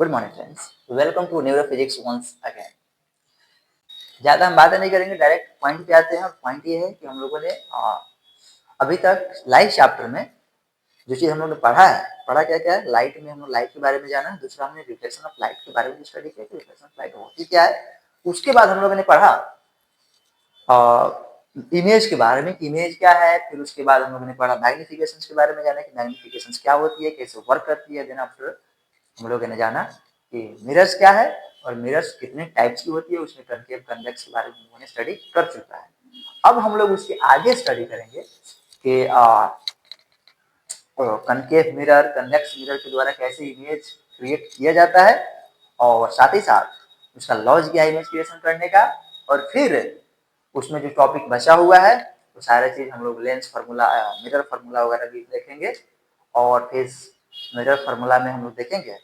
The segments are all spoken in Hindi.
Good morning friends, welcome to neuro physics once again. ज़्यादा हम बातें नहीं करेंगे, डायरेक्ट पॉइंट पे आते हैं। पॉइंट ये है कि हम लोगों ने अभी तक लाइट चैप्टर में जो चीज़ हम लोगों ने पढ़ा क्या क्या है। लाइट में हम लोग लाइट के बारे में जाना। दूसरा हमने रिफ्लेक्शन ऑफ लाइट के बारे में स्टडी किया कि रिफ्लेक्शन ऑफ लाइट होती क्या है। उसके बाद हम लोगों ने पढ़ा इमेज के बारे में कि इमेज क्या है। फिर उसके बाद हम लोगों ने पढ़ा मैग्निफिकेशन के बारे में, जाना कि मैग्निफिकेशन क्या होती है, कैसे वर्क करती है। देन आफ्टर हम लोगों ने जाना कि मिरर्स क्या है और मिरर्स कितने टाइप्स की होती है। उसमें कनकेव कन्वेक्स के बारे में हम लोगों ने स्टडी कर चुका है। अब हम लोग उसके आगे स्टडी करेंगे कि कनकेव मिरर, कन्वेक्स मिरर के द्वारा कैसे इमेज क्रिएट किया जाता है और साथ ही साथ उसका लॉज क्या है इमेज क्रिएशन करने का। और फिर उसमें जो टॉपिक बचा हुआ है वो सारे चीज हम लोग लेंस फार्मूला, मिरर फार्मूला वगैरह भी देखेंगे। और फिर मिरर फार्मूला में हम लोग देखेंगे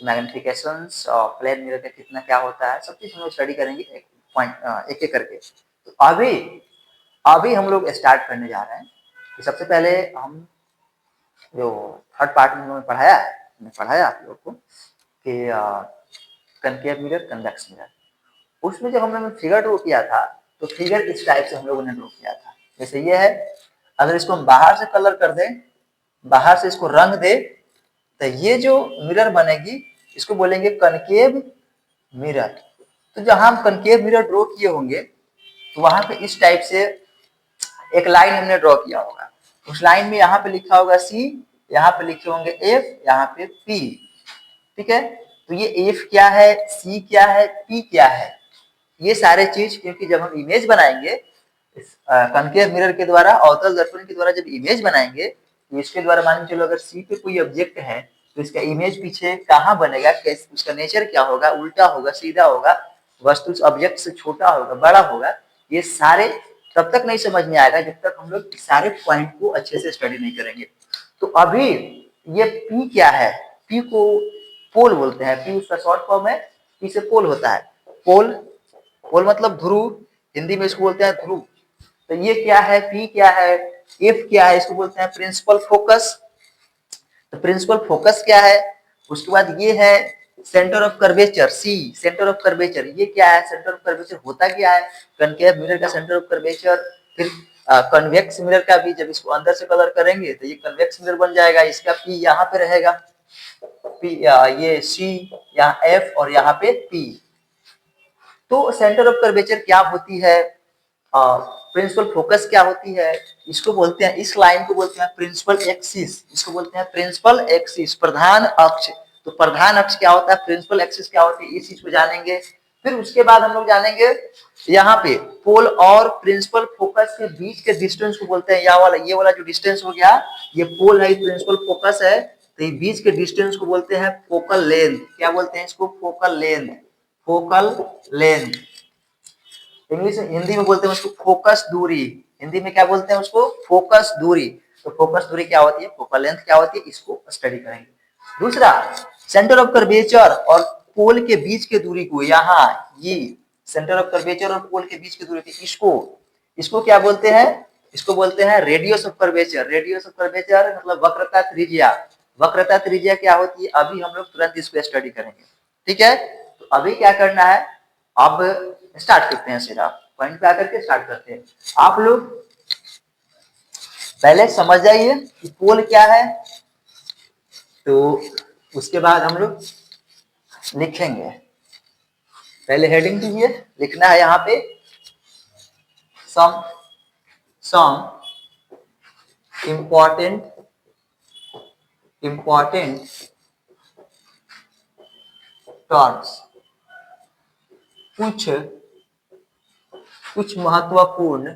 मैग्निफिकेशंस और प्लेन मिरर का कितना क्या होता है। सब चीज हम लोग स्टडी करेंगे एक पॉइंट एक एक करके। तो अभी अभी हम लोग स्टार्ट करने जा रहे हैं कि सबसे पहले हम जो थर्ड पार्ट में हम लोगों ने पढ़ाया है, मैंने पढ़ाया आप लोग को कि कनकेव मिरर, कन्वेक्स मिरर। उसमें जब हम लोगों ने फिगर ड्रॉ किया था तो फिगर इस टाइप से हम लोगों ने ड्रॉ किया था। जैसे ये है, अगर इसको हम बाहर से कलर कर दें, बाहर से इसको रंग दे, तो ये जो मिरर बनेगी इसको बोलेंगे कनकेव मिरर। तो जहां हम कनकेव मिरर ड्रॉ किए होंगे तो वहां पे इस टाइप से एक लाइन हमने ड्रॉ किया होगा। उस लाइन में यहाँ पे लिखा होगा सी, यहाँ पे लिखे होंगे एफ, यहाँ पे पी। ठीक है, तो ये एफ क्या है, सी क्या है, पी क्या है, ये सारे चीज, क्योंकि जब हम इमेज बनाएंगे कनकेव मिरर के द्वारा, अवतल दर्पण के द्वारा जब इमेज बनाएंगे तो इसके द्वारा मान के चलो अगर सी पे कोई ऑब्जेक्ट है तो इसका इमेज पीछे कहाँ बनेगा, कैसे, उसका नेचर क्या होगा, उल्टा होगा, सीधा होगा, वस्तु उस ऑब्जेक्ट से छोटा होगा, बड़ा होगा, ये सारे तब तक नहीं समझ में आएगा जब तक हम लोग सारे पॉइंट को अच्छे से स्टडी नहीं करेंगे। तो अभी ये पी क्या है, पी को पोल बोलते हैं। पी उसका शॉर्ट फॉर्म है, पी से पोल होता है। पोल, पोल मतलब ध्रुव, हिंदी में इसको बोलते हैं ध्रुव। तो ये क्या है, पी क्या है, एफ क्या है, इसको बोलते हैं प्रिंसिपल फोकस। तो प्रिंसिपल फोकस क्या है। उसके बाद ये है centre of curvature, C, centre of curvature. ये क्या है, सेंटर ऑफ कर्वेचर होता क्या है, कनकेव मिरर का सेंटर ऑफ कर्वेचर। फिर कन्वेक्स मिरर का भी जब इसको अंदर से कलर करेंगे तो ये कन्वेक्स मिरर बन जाएगा। इसका पी यहाँ पे रहेगा, पी, ये सी, यहाँ एफ और यहाँ पे पी। तो सेंटर ऑफ कर्वेचर क्या होती है, प्रिंसिपल फोकस क्या होती है, इसको बोलते हैं, इस लाइन को बोलते हैं प्रिंसिपल एक्सिस। इसको बोलते हैं प्रिंसिपल एक्सिस, प्रधान अक्ष। तो प्रधान अक्ष क्या होता है, प्रिंसिपल एक्सिस क्या होती है, इस चीज को जानेंगे। फिर उसके बाद हम लोग जानेंगे यहाँ पे पोल और प्रिंसिपल फोकस के बीच के डिस्टेंस को बोलते हैं, ये वाला जो डिस्टेंस हो गया, ये पोल है, प्रिंसिपल फोकस है, तो ये बीच के डिस्टेंस को बोलते हैं फोकल लेंथ। क्या बोलते हैं इसको, focal length, focal length. English, Hindi में बोलते हैं उसको फोकस दूरी। हिंदी में क्या बोलते हैं उसको, फोकस दूरी। तो फोकस दूरी क्या होती है, फोकल लेंथ क्या होती है, इसको स्टडी करेंगे। दूसरा, सेंटर ऑफ कर्वेचर और पोल के बीच के दूरी को, यहाँ ये सेंटर ऑफ कर्वेचर और पोल के बीच की दूरी थी, इसको क्या बोलते हैं, इसको बोलते हैं radius of curvature. Radius of curvature मतलब वक्रता त्रिज्या। वक्रता त्रिज्या क्या होती है, अभी हम लोग तुरंत इसको स्टडी करेंगे। ठीक है, तो अभी क्या करना है, अब स्टार्ट करते हैं, सीधा पॉइंट पे आकर के स्टार्ट करते हैं। आप लोग पहले समझ जाइए कि पोल क्या है, तो उसके बाद हम लोग लिखेंगे। पहले हेडिंग दीजिए, लिखना है यहाँ पे सम इम्पोर्टेंट टर्म्स, कुछ महत्वपूर्ण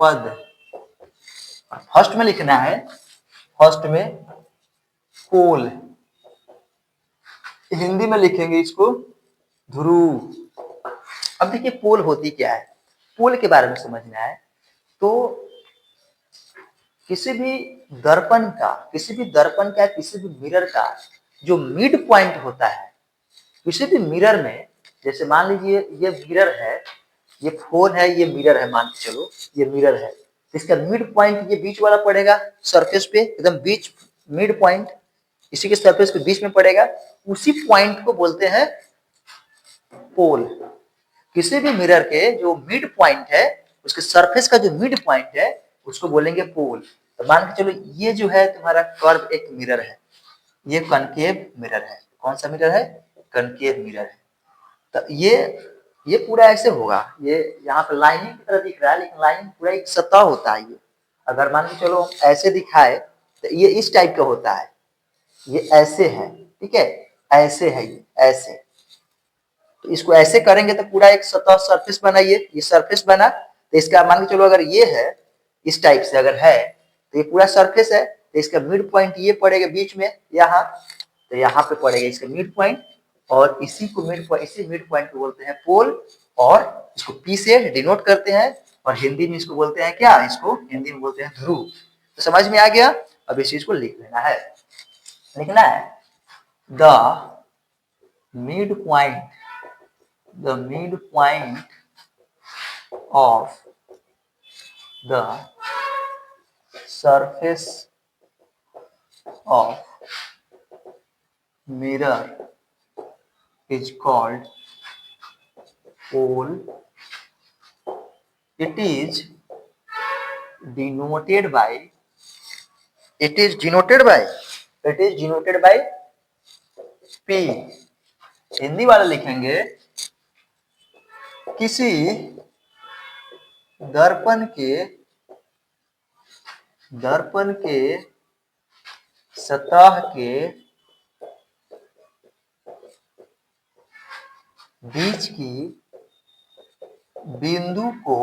पद। फर्स्ट में लिखना है, फर्स्ट में पोल, हिंदी में लिखेंगे इसको ध्रुव। अब देखिए पोल होती क्या है, पोल के बारे में समझना है। तो किसी भी दर्पण का, किसी भी मिरर का जो मिड पॉइंट होता है, किसी भी मिरर में, जैसे मान लीजिए ये मिरर है, ये फोन है, ये मिरर है, मान के चलो ये मिरर है, इसका मिड पॉइंट ये बीच वाला पड़ेगा सरफेस पे, एकदम बीच, मिड पॉइंट। इसी के सरफेस के बीच में पड़ेगा, उसी पॉइंट को बोलते हैं पोल। किसी भी मिरर के जो मिड पॉइंट है, उसके सरफेस का जो मिड पॉइंट है, उसको बोलेंगे पोल। तो मान के चलो ये जो है तुम्हारा कर्व एक मिरर है, ये कनकेव मिरर है। कौन सा मिरर है? कनकेव मिरर है। तो ये पूरा ऐसे होगा, ये यहाँ पे लाइनिंग की तरह दिख रहा है, लेकिन लाइनिंग पूरा एक सतह होता है। ये अगर मान के चलो ऐसे दिखाए तो ये इस टाइप का होता है, ये ऐसे है, ठीक है, ऐसे है, ये ऐसे। तो इसको ऐसे करेंगे तो पूरा एक सतह सरफेस बना, ये सरफेस बना। तो इसका मान के चलो अगर ये है, इस टाइप से अगर है, तो ये पूरा सरफेस है। तो इसका मिड पॉइंट ये पड़ेगा बीच में यहाँ, तो यहाँ पे पड़ेगा इसका मिड पॉइंट, और इसी मिड पॉइंट को बोलते हैं पोल, और इसको पी से डिनोट करते हैं, और हिंदी में इसको बोलते हैं क्या? इसको हिंदी में बोलते हैं ध्रुव। तो समझ में आ गया? अब इस चीज को लिख लेना है, लिखना है the mid point, the midpoint of the surface of mirror is called pole. It is denoted by P। Hindi वाले लिखेंगे किसी दर्पण के सतह के बीच की बिंदु को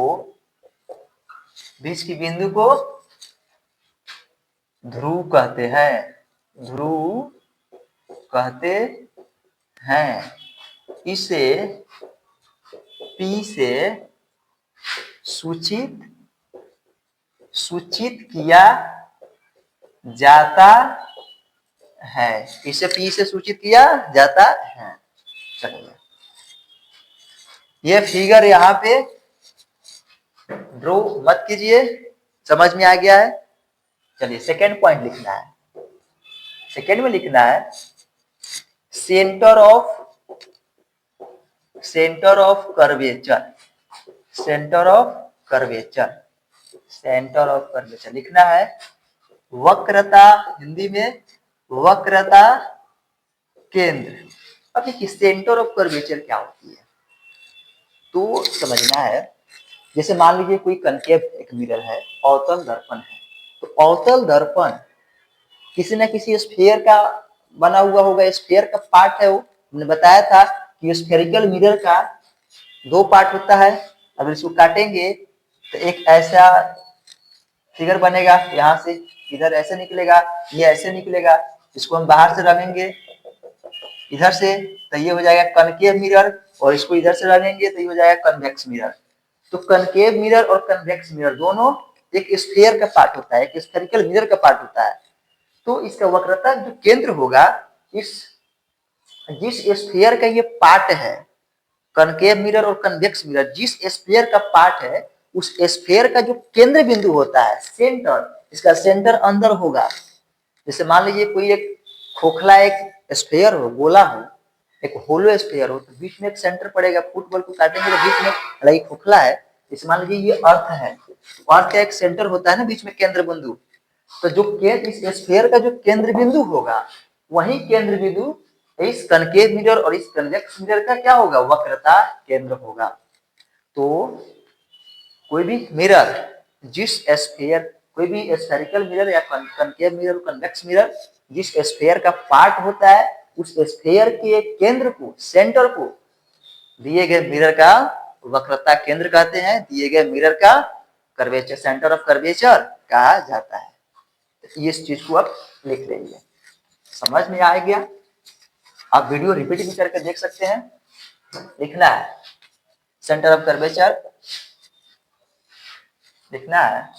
ध्रुव कहते हैं। इसे P से सूचित किया जाता है। इसे P से सूचित किया जाता है। चलिए, ये फिगर यहाँ पे ड्रॉ मत कीजिए, समझ में आ गया है? चलिए सेकेंड पॉइंट लिखना है। सेकेंड में लिखना है सेंटर ऑफ कर्वेचर लिखना है। वक्रता, हिंदी में वक्रता केंद्र। अब देखिए सेंटर ऑफ कर्वेचर क्या होती है, तो समझना है। जैसे मान लीजिए कोई कनकेव एक मिरर है, अवतल दर्पण है, तो अवतल दर्पण किसी न किसी स्फीयर का बना हुआ होगा, स्फीयर का पार्ट है वो। हमने बताया था कि स्फेरिकल मिरर का दो पार्ट होता है। अगर इसको काटेंगे तो एक ऐसा फिगर बनेगा, यहाँ से इधर ऐसे निकलेगा, ये ऐसे निकलेगा। इसको हम बाहर से रखेंगे इधर से, तो ये हो जाएगा कनकेव मिरर, और इसको इधर से रखेंगे तो ये हो जाएगा कन्वेक्स मिरर। तो कनकेव मिरर और कन्वेक्स मिरर दोनों एक स्फीयर का पार्ट होता है, एक स्फेरिकल मिरर का पार्ट होता है। तो इसका वक्रता जो केंद्र होगा, जिस स्फीयर का ये पार्ट है, कनकेव मिरर और कन्वेक्स मिरर, जिस स्फीयर का पार्ट है, उस स्फीयर का जो केंद्र बिंदु होता है, सेंटर, इसका सेंटर अंदर होगा। जैसे मान लीजिए कोई एक खोखला एक स्फीयर हो, गोला हो, एक होलो स्फीयर हो, तो बीच में एक सेंटर पड़ेगा। फुटबॉल को काटेंगे तो बीच में लगी खोखला है, जैसे मान लीजिए ये अर्थ है, तो अर्थ का एक सेंटर होता है ना बीच में, केंद्र बिंदु। तो जो इस स्फीयर का जो केंद्र बिंदु होगा, वही केंद्र बिंदु इस कनकेव मिरर और इस कन्वेक्स मिरर का क्या होगा? वक्रता केंद्र होगा। तो कोई भी मिरर, कोई भी स्फेरिकल मिरर या कनकेव मिरर, कन्वेक्स मिरर, जिस स्फीयर का पार्ट होता है, उस स्फीयर के केंद्र को, सेंटर को, दिए गए मिरर का वक्रता केंद्र कहते हैं। दिए गए मिरर का कर्वेचर, सेंटर ऑफ कर्वेचर कहा जाता है। तो इस चीज को आप लिख लीजिए, समझ में आ गया? आप वीडियो रिपीट भी करके देख सकते हैं। लिखना है सेंटर ऑफ कर्वेचर, लिखना है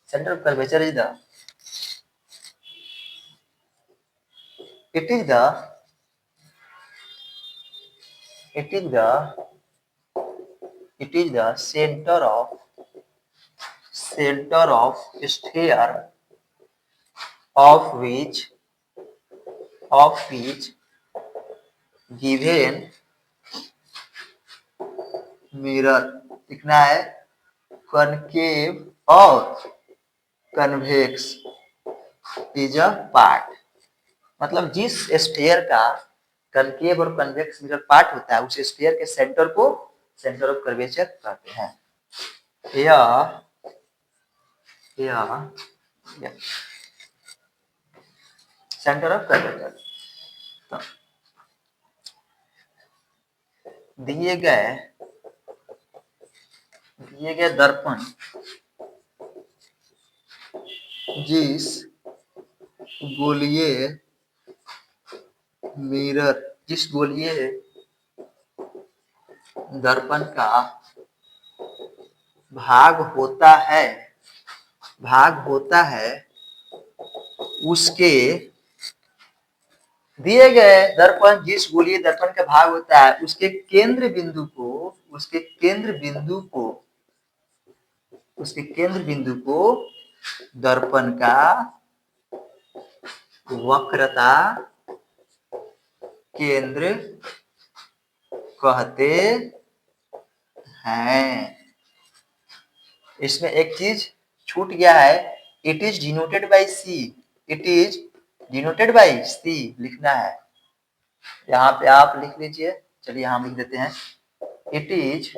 centre of curvature is the it is the center of sphere of which given mirror लिखना है कनकेव और कन्वेक्स इज अ पार्ट। मतलब जिस स्फीयर का कनकेव और कन्वेक्स मिरर पार्ट होता है उस स्फीयर के सेंटर को सेंटर ऑफ कर्वेचर कहते हैं। यह सेंटर ऑफ कर्वेचर। तो दिए गए दर्पण जिस गोलीय दर्पण का भाग होता है उसके दिए गए दर्पण जिस गोलीय दर्पण का भाग होता है उसके केंद्र बिंदु को दर्पण का वक्रता केंद्र कहते हैं। इसमें एक चीज छूट गया है, इट इज डिनोटेड बाई सी लिखना है। यहाँ पे आप लिख लीजिए, चलिए हम लिख देते हैं इट इज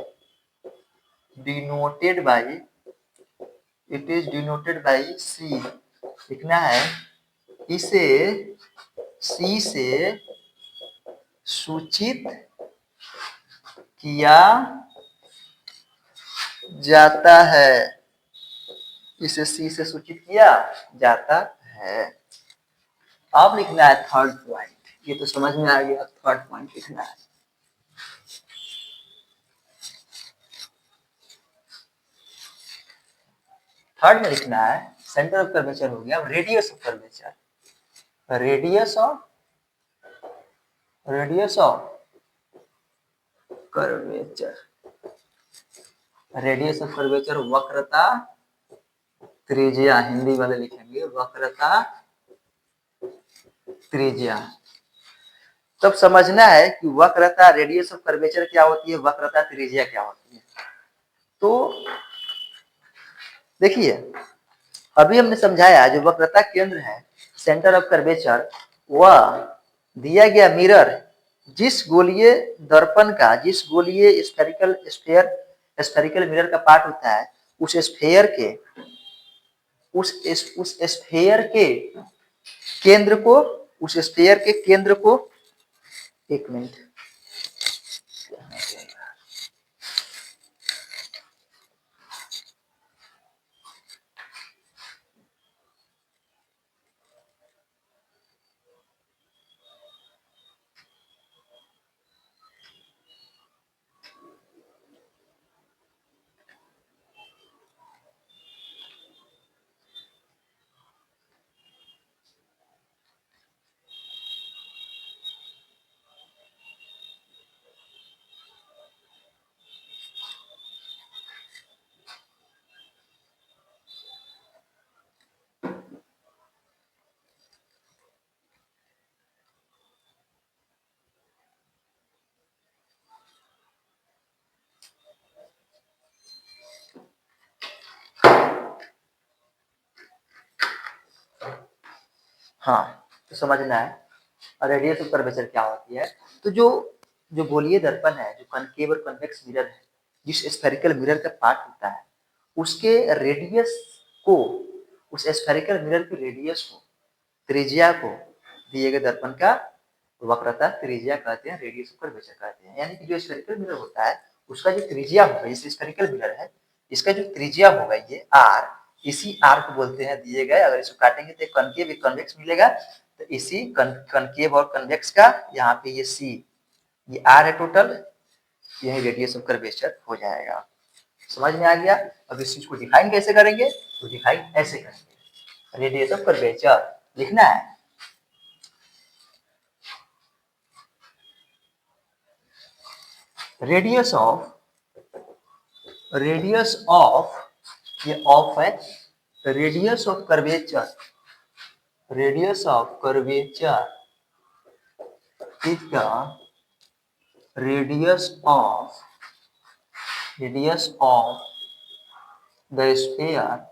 डिनोटेड बाई सी लिखना है। इसे सी से सूचित किया जाता है। इसे सी से सूचित किया जाता है। अब लिखना है थर्ड पॉइंट। ये तो समझ में आ गया, थर्ड पॉइंट लिखना है। थर्ड में लिखना है सेंटर ऑफ कर्वेचर हो गया, radius of curvature. Radius of curvature वक्रता त्रिज्या, हिंदी वाले लिखेंगे वक्रता त्रिज्या। तब समझना है कि वक्रता रेडियस ऑफ कर्वेचर क्या होती है, वक्रता त्रिज्या क्या होती है। तो देखिए अभी हमने समझाया जो वक्रता केंद्र है सेंटर ऑफ कर्वेचर, वह दिया गया मिरर जिस गोलीय दर्पण का जिस गोलीय स्फेरिकल मिरर का पार्ट होता है उस स्फेयर के केंद्र को एक मिनट हाँ तो समझना है रेडियस ऑफ कर्वेचर क्या होती है। तो जो गोलीय दर्पण है, जो कनकेव और कन्वेक्स मिरर है, जिस स्फेरिकल मिरर का पार्ट होता है उसके रेडियस को, उस स्फेरिकल मिरर के रेडियस को, त्रिज्या को दिए गए दर्पण का वक्रता त्रिज्या कहते हैं, रेडियस ऑफ कर्वेचर कहते हैं। यानी कि जो स्फेरिकल मिरर होता है उसका जो त्रिज्या होगा, जैसे स्फेरिकल मिरर है इसका जो त्रिज्या होगा ये आर, इसी आर को बोलते हैं दिए गए, अगर इसको काटेंगे तो कनकेव एक कन्वेक्स मिलेगा, तो इसी कनकेव और कन्वेक्स का यहाँ पे ये सी, ये आर है टोटल, यही रेडियस ऑफ कर्वेचर हो जाएगा। समझ में आ गया। अब इस चीज को डिफाइन कैसे करेंगे, तो डिफाइन ऐसे करेंगे, रेडियस ऑफ कर्वेचर लिखना है रेडियस ऑफ ये ऑफ है, radius of curvature radius of curvature is the radius of the sphere,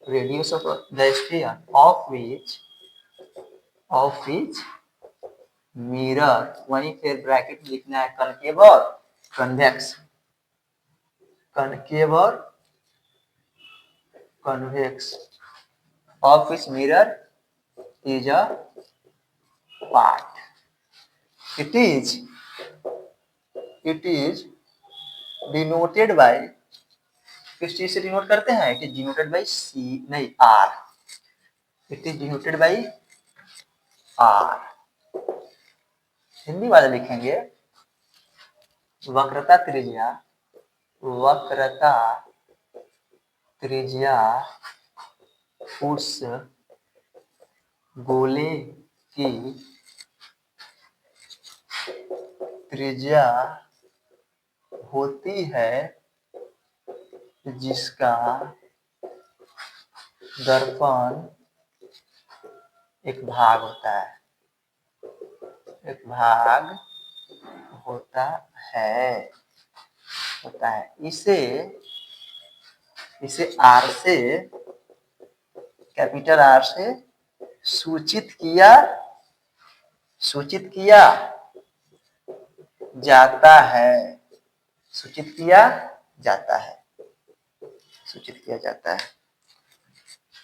radius of the sphere of which mirror, वहीं फिर ब्रैकेट में लिखना है कनकेव और कन्वेक्स, कनकेव और convex of which mirror is a part. It is denoted by, किस चीज से डिनोट करते हैं? It is denoted by C, नहीं R, it is denoted by R. Hindi वाले लिखेंगे वक्रता त्रिज्या, वक्रता त्रिज्या उस गोले की त्रिज्या होती है जिसका दर्पण एक भाग होता है, एक भाग होता है, इसे आर से, कैपिटल आर से सूचित किया जाता है, सूचित किया जाता है।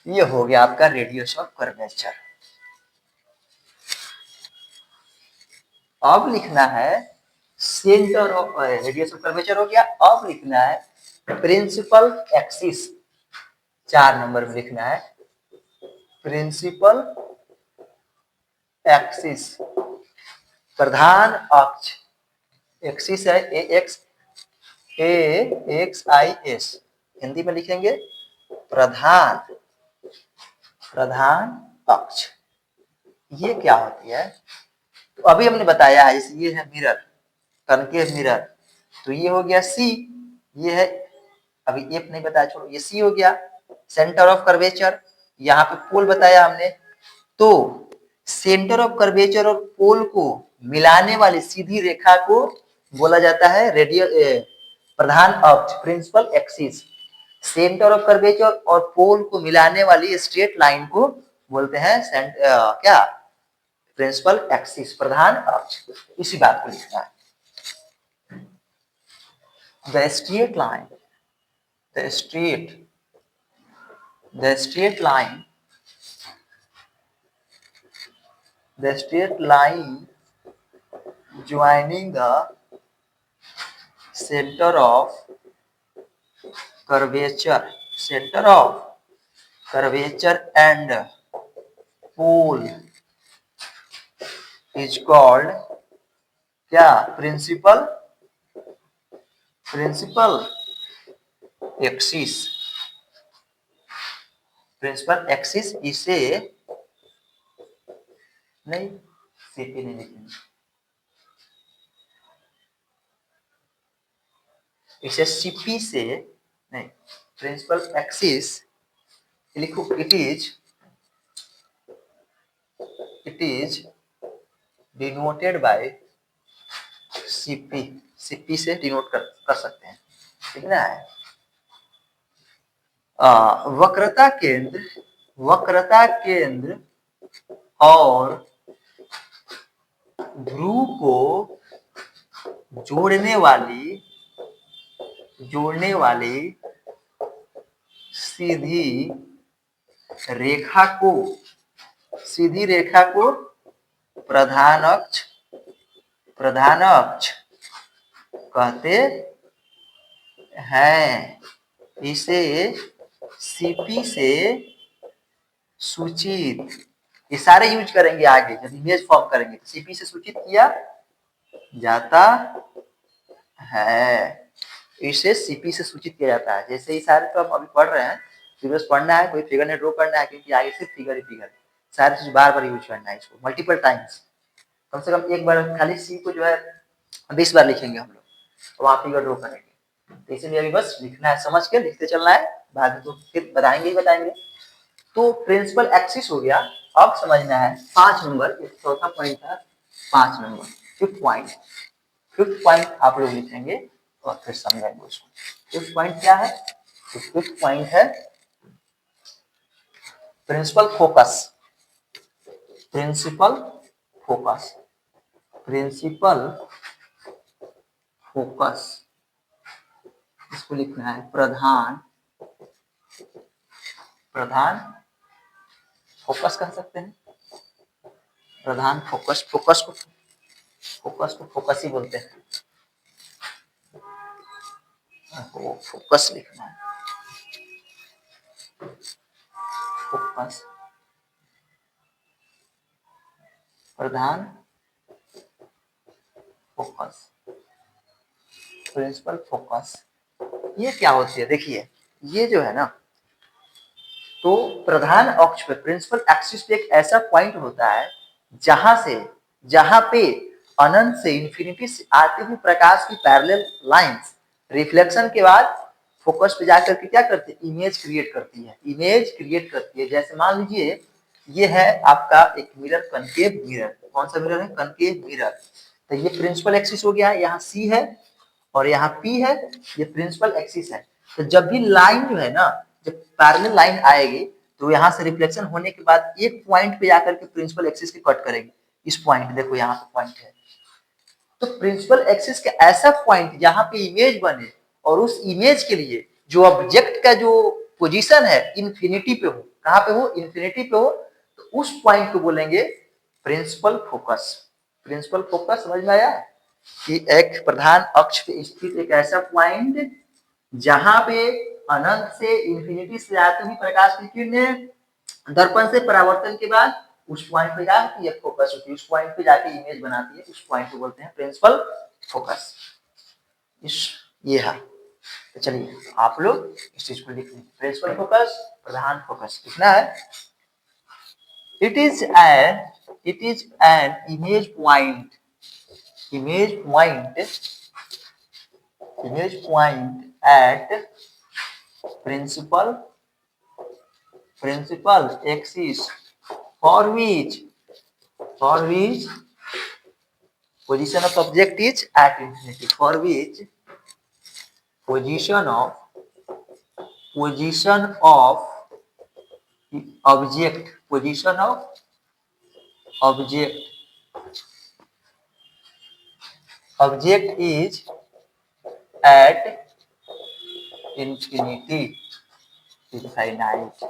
ये हो गया आपका रेडियस ऑफ कर्वेचर। अब लिखना है centre of, radius of curvature हो गया। अब लिखना है प्रिंसिपल एक्सिस, 4 नंबर में लिखना है प्रिंसिपल एक्सिस, प्रधान अक्ष, एक्सिस है AXIS, हिंदी में लिखेंगे प्रधान अक्ष। ये क्या होती है? तो अभी हमने बताया है, ये है मिरर, कनकेव मिरर, तो ये हो गया सी, ये है, अभी एफ नहीं बताया, छोड़ो, ये सी हो गया। सेंटर ऑफ कर्वेचर, यहाँ पे पोल बताया हमने, तो सेंटर ऑफ कर्वेचर और पोल को मिलाने वाली सीधी रेखा को बोला जाता है रेडियल, प्रधान अक्ष, principal axis. Centre of curvature और पोल को मिलाने वाली स्ट्रेट लाइन को बोलते हैं क्या? प्रिंसिपल एक्सिस, प्रधान अक्ष। इसी बात को लिखना है। The straight line joining the center of curvature and pole is called क्या? Principal axis. इसे नहीं, सीपी नहीं लिखेंगे, इसे सीपी से नहीं, प्रिंसिपल एक्सिस लिखो। It is denoted by CP से डिनोट कर सकते हैं, ठीक ना है। वक्रता केंद्र और ध्रुव को जोड़ने वाली सीधी रेखा को प्रधान अक्ष कहते हैं। इसे सीपी से सूचित, ये सारे यूज करेंगे आगे जब इमेज फॉर्म करेंगे, सीपी से सूचित किया जाता है, इसे सीपी से सूचित किया जाता है। जैसे ये सारे तो हम अभी पढ़ रहे हैं, फिगर्स पढ़ना है, कोई फिगर नहीं ड्रॉ करना है, क्योंकि आगे सिर्फ फिगर ही फिगर, सारी चीज बार बार यूज करना है इसको, मल्टीपल टाइम्स, कम से कम एक बार खाली सी को जो है 20 बार लिखेंगे हम लोग, तो वहाँ फिगर ड्रॉ करेंगे। तो इसलिए अभी बस लिखना है, समझ के लिखते चलना है, बाद में तो फिर बताएंगे। तो प्रिंसिपल एक्सिस हो गया। अब समझना है 5 नंबर, ये चौथा पॉइंट था, 5 नंबर फिफ्थ पॉइंट आप लोग लिखेंगे और फिर समझेंगे उसको। फिफ्थ पॉइंट क्या है? तो फिफ्थ पॉइंट है principal focus. Principal focus, principal focus, इसको लिखना है प्रधान फोकस कह सकते हैं। प्रधान फोकस, फोकस को फोकस ही बोलते हैं। वो फोकस लिखना है, फोकस, प्रधान फोकस, प्रिंसिपल फोकस। ये क्या होती है? देखिए ये जो है ना, तो प्रधान अक्ष पे, प्रिंसिपल एक्सिस पे एक ऐसा पॉइंट होता है जहां पे अनंत से इंफिनिटी से आती हुई प्रकाश की पैरेलल लाइंस रिफ्लेक्शन के बाद फोकस पे जाकर के क्या करती है? इमेज क्रिएट करती है। जैसे मान लीजिए ये है आपका एक मिरर, कनकेव मिरर। कौन सा मिरर है? Concave mirror. तो ये प्रिंसिपल एक्सिस हो गया, यहाँ सी है और यहाँ पी है, ये प्रिंसिपल एक्सिस है। तो जब भी लाइन जो है ना, जब पैरेलल लाइन आएगी तो यहाँ से रिफ्लेक्शन होने के बाद एक पॉइंट पे जाकर के प्रिंसिपल एक्सिस की कट करेगी। इस पॉइंट, देखो यहाँ पे पॉइंट है, तो प्रिंसिपल एक्सिस का ऐसा पॉइंट जहां पे इमेज बने और उस इमेज के लिए जो ऑब्जेक्ट का जो पोजीशन है इन्फिनिटी पे हो, कहां पे हो? इन्फिनिटी पे हो, तो उस पॉइंट को बोलेंगे प्रिंसिपल फोकस। प्रिंसिपल फोकस समझ में आया? कि एक प्रधान अक्ष पे स्थित एक ऐसा पॉइंट जहां पे अनंत से इंफिनिटी से आती हुई प्रकाश की किरणें दर्पण से परावर्तन के बाद उस पॉइंट पे जाती है, फोकस होती है, उस पॉइंट पे जाके इमेज बनाती है, उस पॉइंट को बोलते हैं प्रिंसिपल फोकस। ये है। तो चलिए आप लोग इस चीज को लिख लें, प्रिंसिपल फोकस, प्रधान फोकस लिखना है। It is an image point at principal axis for which position of object is at infinity, for which position of object is at infinity, infinite.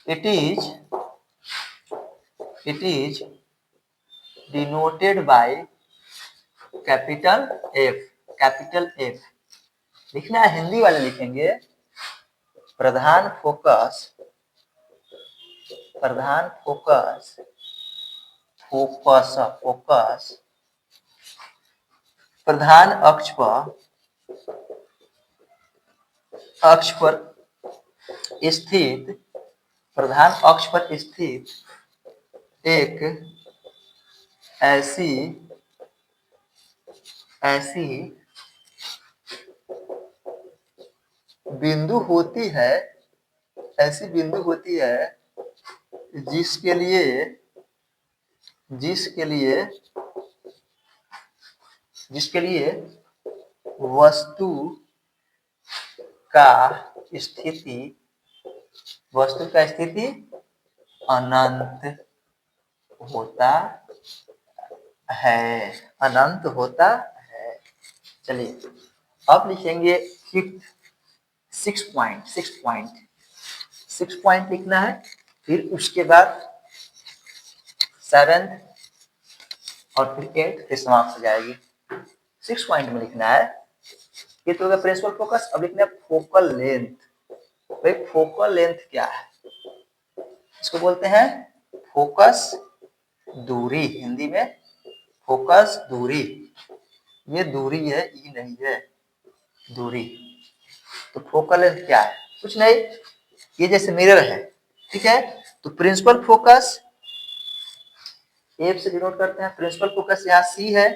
It is denoted by capital F। लिखना है, हिंदी वाले लिखेंगे प्रधान फोकस प्रधान प्रधान अक्ष पर स्थित एक ऐसी बिंदु होती है जिसके लिए वस्तु का स्थिति अनंत होता है। चलिए अब लिखेंगे सिक्स पॉइंट लिखना है, फिर उसके बाद 7 और फिर 8 फिर समाप्त हो जाएगी। 6 पॉइंट में लिखना है, ये तो होगा प्रिंसिपल फोकस। अब लिखना है फोकल लेंथ। भाई फोकल लेंथ क्या है? इसको बोलते हैं फोकस दूरी, हिंदी में फोकस दूरी। ये दूरी है, ये नहीं है दूरी। तो फोकल लेंथ क्या है? कुछ नहीं, ये जैसे मिरर है, ठीक है, तो प्रिंसिपल फोकस एफ से डिनोट करते हैं। प्रिंसिपल फोकस यहाँ सी है,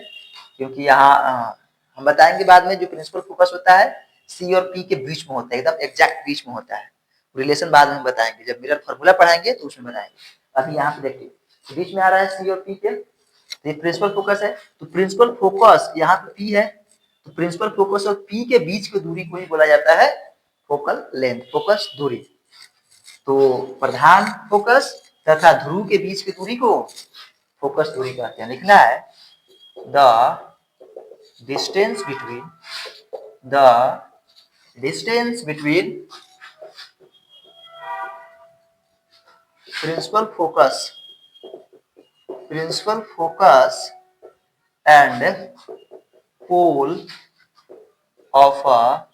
क्योंकि यहाँ हम बताएंगे बाद में, जो प्रिंसिपल फोकस होता है सी और पी के बीच में होता है, एकदम एग्जैक्ट बीच में होता है। रिलेशन बाद में बताएंगे, जब मिरर फॉर्मूला पढ़ाएंगे तो उसमें बताएंगे। अभी यहाँ पे देखिए बीच में आ रहा है सी और पी के, तो ये प्रिंसिपल फोकस है, तो प्रिंसिपल फोकस यहाँ पे पी है, तो प्रिंसिपल फोकस और पी के बीच की दूरी को ही बोला जाता है फोकल लेंथ, फोकस दूरी। तो प्रधान फोकस तथा ध्रुव के बीच की दूरी को फोकस दूरी कहते हैं। लिखना है the distance between principal focus and pole of a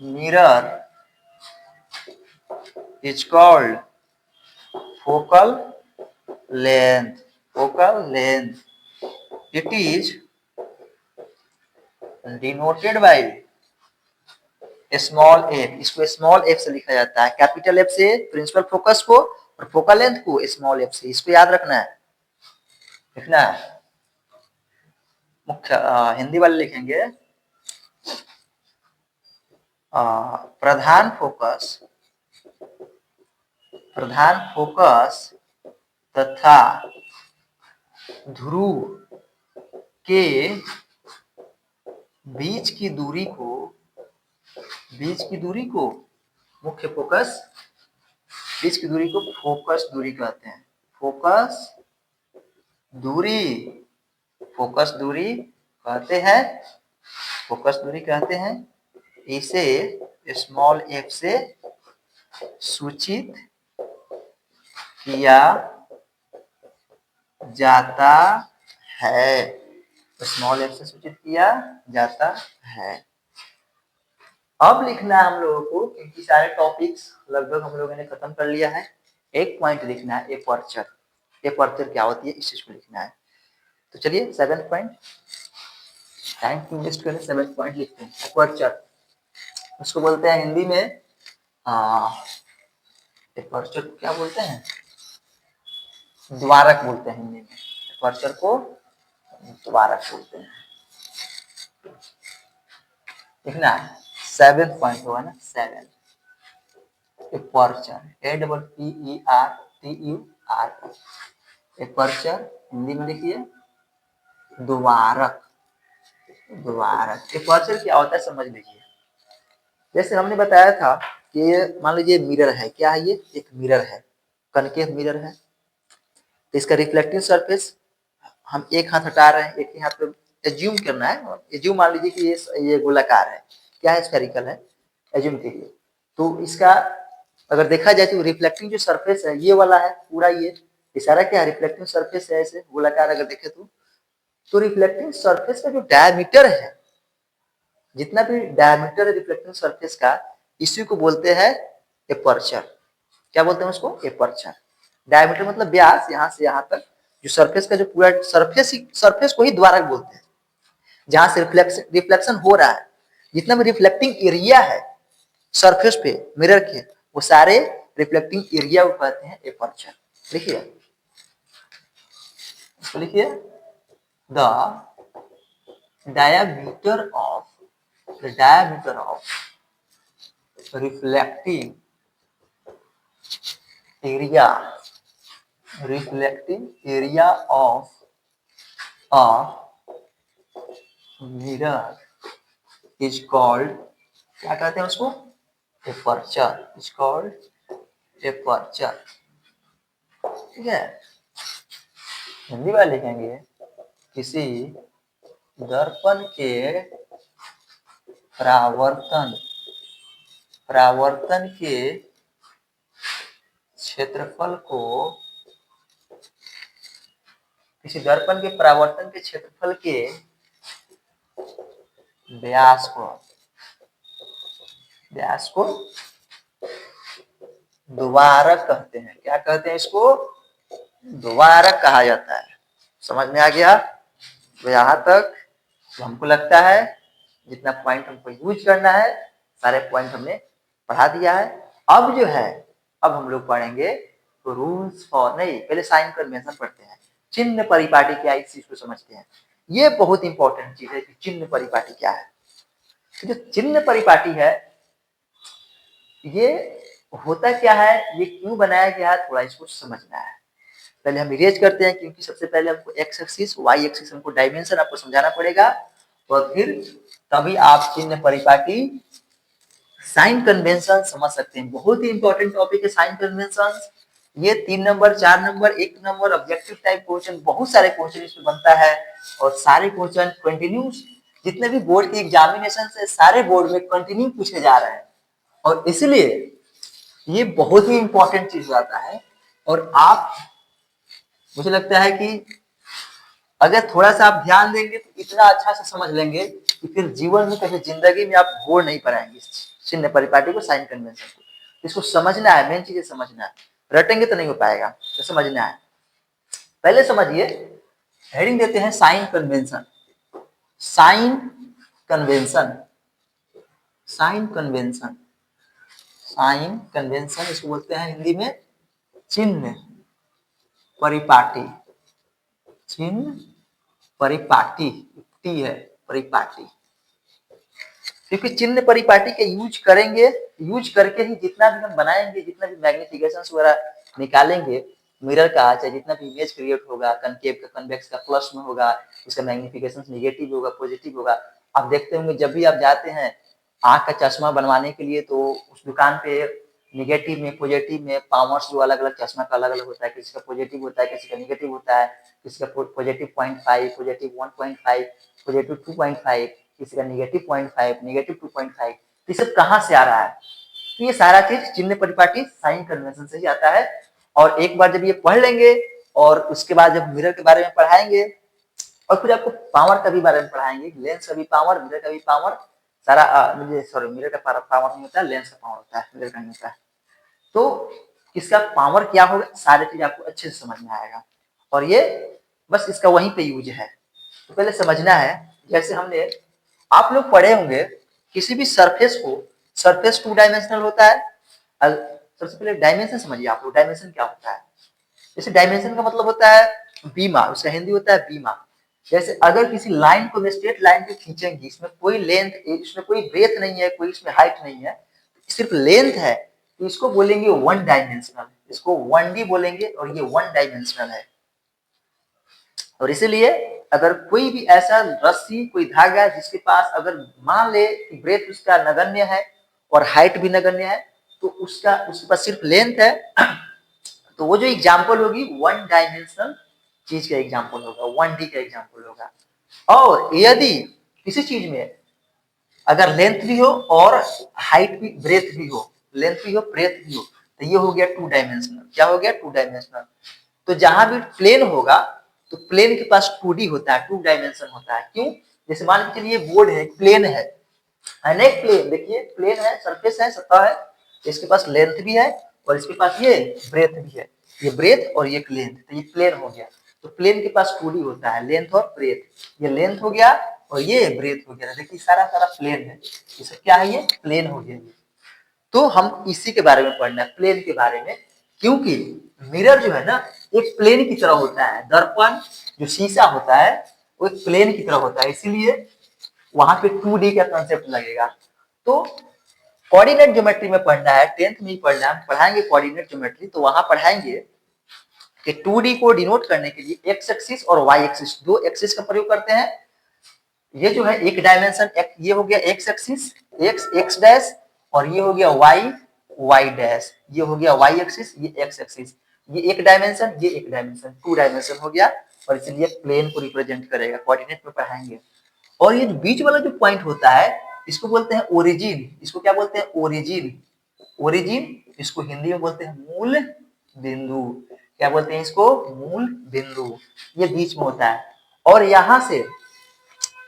mirror is called focal length. It is denoted by small F, इसको स्मॉल एफ से लिखा जाता है, कैपिटल एफ से प्रिंसिपल फोकस को और फोकल लेंथ को स्मॉल एफ से, इसको याद रखना है। लिखना है मुख्य हिंदी वाले लिखेंगे प्रधान फोकस तथा ध्रुव के बीच की दूरी को मुख्य फोकस, बीच की दूरी को फोकस दूरी कहते हैं। फोकस दूरी कहते हैं। इसे स्मॉल एफ से सूचित किया जाता है, स्मॉल एफ से सूचित किया जाता है। अब लिखना है हम लोगों को, क्योंकि सारे टॉपिक्स लगभग हम लोगों ने खत्म कर लिया है। एक पॉइंट लिखना है एपर्चर क्या होती है, इस चीज को लिखना है। तो चलिए 7th पॉइंट, टाइम क्यों वेस्ट करें, 7th पॉइंट लिखते हैं। एपर्चर उसको बोलते हैं हिंदी में एपर्चर क्या बोलते हैं, द्वारक बोलते हैं हिंदी में। एपर्चर को द्वारक बोलते हैं। लिखना है 7th पॉइंट होगा ना, 7 एपर्चर, APPERTUR, एपर्चर हिंदी में लिखिए द्वारक। एपर्चर क्या होता है समझ लीजिए। जैसे हमने बताया था कि मान लीजिए मिरर है, क्या है ये, एक मिरर है, कनकेव मिरर है। तो इसका रिफ्लेक्टिव सरफेस हम एक हाथ हटा रहे हैं, एक ही हाथ पे एज्यूम करना है, एज्यूम मान लीजिए कि ये गोलाकार है, क्या है, स्फेरिकल है, एज्यूम कीजिए। तो इसका अगर देखा जाए तो रिफ्लेक्टिंग जो सरफेस है ये वाला है पूरा, ये सारा क्या है रिफ्लेक्टिंग सरफेस है, ऐसे गोलाकार अगर देखे तो रिफ्लेक्टिंग सरफेस का जो डायमीटर है, जितना भी डायमीटर है रिफ्लेक्टिंग सरफेस का, इसी को बोलते हैं एपर्चर। क्या बोलते हैं उसको, एपर्चर। डायमीटर मतलब व्यास, यहाँ से यहाँ तक जो सरफेस का जो पूरा सरफेस को ही द्वारक बोलते हैं, जहां से रिफ्लेक्शन हो रहा है, जितना भी रिफ्लेक्टिंग एरिया है सरफेस पे मिरर के, वो सारे रिफ्लेक्टिंग एरिया को कहते हैं एपर्चर। लिखिए the diameter of reflecting area of a mirror is called, क्या कहते हैं उसको, एपर्चर, is called एपर्चर। ठीक है, हिंदी वाले लिखेंगे किसी दर्पण के परावर्तन के क्षेत्रफल को, किसी दर्पण के परावर्तन के क्षेत्रफल के व्यास को द्वारक कहते हैं। क्या कहते हैं इसको, द्वारक कहा जाता है। समझ में आ गया। तो यहाँ तक हमको लगता है जितना पॉइंट हमको यूज करना है सारे पॉइंट हमने पढ़ा दिया है। अब जो है, अब हम लोग पढ़ेंगे तो रूल्स फॉर, नहीं पहले साइन कन्वेंशन पढ़ते हैं। चिन्ह परिपाटी क्या है इस चीज को समझते हैं। ये बहुत इंपॉर्टेंट चीज है कि चिन्ह परिपाटी क्या है। तो जो चिन्ह परिपाटी है ये होता क्या है, ये क्यों बनाया गया है, थोड़ा इसको समझना है। पहले हम इरेज करते हैं, क्योंकि सबसे पहले हमको एक्स एक्सिस वाई एक्सिस हमको डायमेंशन आपको समझाना पड़ेगा, और फिर तभी आप चिन्ह परिपाटी साइन कन्वेंशन समझ सकते हैं। बहुत ही इंपॉर्टेंट टॉपिक है साइन कन्वेंशन। ये 3 number 4 number 1 number objective type question, बहुत सारे क्वेश्चन इसमें बनता है, और सारे क्वेश्चन कंटिन्यूस, जितने भी बोर्ड की एग्जामिनेशन है सारे बोर्ड में कंटिन्यू पूछे जा रहे हैं, और इसलिए ये बहुत ही इंपॉर्टेंट चीज आता है। और आप, मुझे लगता है कि अगर थोड़ा सा आप ध्यान देंगे तो इतना अच्छा से समझ लेंगे कि फिर जीवन में कभी जिंदगी में आप बोर नहीं पाएंगे चिन्ह परिपाटी को, साइन कन्वेंशन को। इसको समझना है, मेन चीज समझना है, रटेंगे तो नहीं हो पाएगा, तो समझना है। पहले समझिए, हेडिंग देते हैं sign convention. Sign convention, sign convention, sign convention इसको बोलते हैं हिंदी में चिन्ह परिपाटी। चिन्ह परिपाटी, टी है परिपाटी, क्योंकि चिन्ह परिपाटी के यूज करेंगे, यूज करके ही जितना भी हम बनाएंगे, जितना भी मैग्निफिकेशन वगैरह निकालेंगे मिरर का, चाहे जितना भी इमेज क्रिएट होगा, कनकेव का कन्वेक्स का प्लस में होगा, उसका मैग्निफिकेशन नेगेटिव होगा पॉजिटिव होगा। आप देखते होंगे जब भी आप जाते हैं आंख का चश्मा बनवाने के लिए, तो उस दुकान पे निगेटिव में पॉजिटिव में पावर्स जो अलग अलग चश्मा का अलग अलग होता है, किसी का पॉजिटिव होता है, किसी का निगेटिव होता है, किसी का पॉजिटिव 0.5, पॉजिटिव 1.5, पॉजिटिव 2.5, किसी का निगेटिव 0.5, निगेटिव 2.5। ये सब कहाँ से आ रहा है? तो ये सारा चीज चिन्ह परिपाटी साइन कन्वेंशन से ही आता है। और एक बार जब ये पढ़ लेंगे, और उसके बाद जब मिरर के बारे में पढ़ाएंगे, और फिर आपको पावर का भी बारे में पढ़ाएंगे, लेंस का भी पावर, मिरर का भी पावर, सारा सॉरी मिरर का पावर नहीं होता है, लेंस का पावर होता है, मिरर का नहीं होता है। तो इसका पावर क्या होगा, सारे चीज आपको अच्छे से समझ में आएगा, और ये बस इसका वहीं पे यूज है। तो पहले समझना है, जैसे हमने, आप लोग पढ़े होंगे किसी भी सरफेस को, सरफेस 2 डायमेंशनल होता है। सबसे पहले डायमेंशन समझिए आप लोग, डायमेंशन क्या होता है। जैसे डायमेंशन का मतलब होता है बीमा, उसका हिंदी होता है बीमा। जैसे अगर किसी लाइन को स्ट्रेट लाइन पे खींचेंगे, इसमें कोई लेंथ, इसमें कोई ब्रेथ नहीं है, कोई इसमें हाइट नहीं है, सिर्फ लेंथ है, तो इसको बोलेंगे 1 डायमेंशनल, इसको 1D बोलेंगे, और ये 1 डायमेंशनल है। और इसीलिए अगर कोई भी ऐसा रस्सी, कोई धागा है जिसके पास अगर मान ले कि ब्रेथ उसका नगण्य है और हाइट भी नगण्य है, तो उसके पास सिर्फ लेंथ है, तो वो जो एग्जाम्पल होगी 1 डायमेंशनल चीज का एग्जाम्पल होगा, 1D का एग्जाम्पल होगा। और यदि किसी चीज में अगर लेंथ भी हो और हाइट भी, ब्रेथ भी हो, लेंथ भी हो ब्रेथ भी हो, तो ये हो गया 2 डायमेंशनल। क्या हो गया? 2 डायमेंशनल। तो जहां भी प्लेन होगा, तो प्लेन के पास 2D होता है, 2 डायमेंशन होता है। क्यों? जैसे मान के चलिए बोर्ड है, प्लेन है, अनेक प्लेन, देखिए प्लेन है, सरफेस है, सतह है, इसके पास लेंथ भी है और इसके पास ये ब्रेथ भी है, ये ब्रेथ और ये लेंथ, तो ये प्लेन हो गया। तो प्लेन के पास 2D होता है, लेंथ और ब्रेथ, ये लेंथ हो गया और ये ब्रेथ हो गया। देखिए सारा सारा प्लेन है, ये सब क्या है? ये प्लेन हो गया। ये तो हम इसी के बारे में पढ़ना है, प्लेन के बारे में, क्योंकि मिरर जो है ना एक प्लेन की तरह होता है, दर्पण जो शीशा होता है वो एक प्लेन की तरह होता है, इसीलिए वहां पे 2D का कंसेप्ट लगेगा। तो कोऑर्डिनेट ज्योमेट्री में पढ़ना है, 10th में ही पढ़ना है, पढ़ाएंगे कोऑर्डिनेट ज्योमेट्री, तो वहां पढ़ाएंगे कि 2D को डिनोट करने के लिए एक्स एक्सिस और वाई एक्सिस, 2 एक्सिस का प्रयोग करते हैं। ये जो है एक डायमेंशन, ये हो गया x axis, x x dash, और ये हो गया वाई वाई डैश, ये हो गया वाई एक्सिस, ये एक्स एक्सिस, ये एक डायमेंशन, ये एक डायमेंशन, 2 डायमेंशन हो गया, और इसलिए प्लेन को रिप्रेजेंट करेगा, कोऑर्डिनेट में पढ़ाएंगे। और ये बीच वाला जो पॉइंट होता है इसको बोलते हैं ओरिजिन, इसको क्या बोलते हैं? ओरिजिन। ओरिजिन, इसको हिंदी में बोलते हैं मूल बिंदु। क्या बोलते हैं इसको? मूल बिंदु। ये बीच में होता है, और यहां से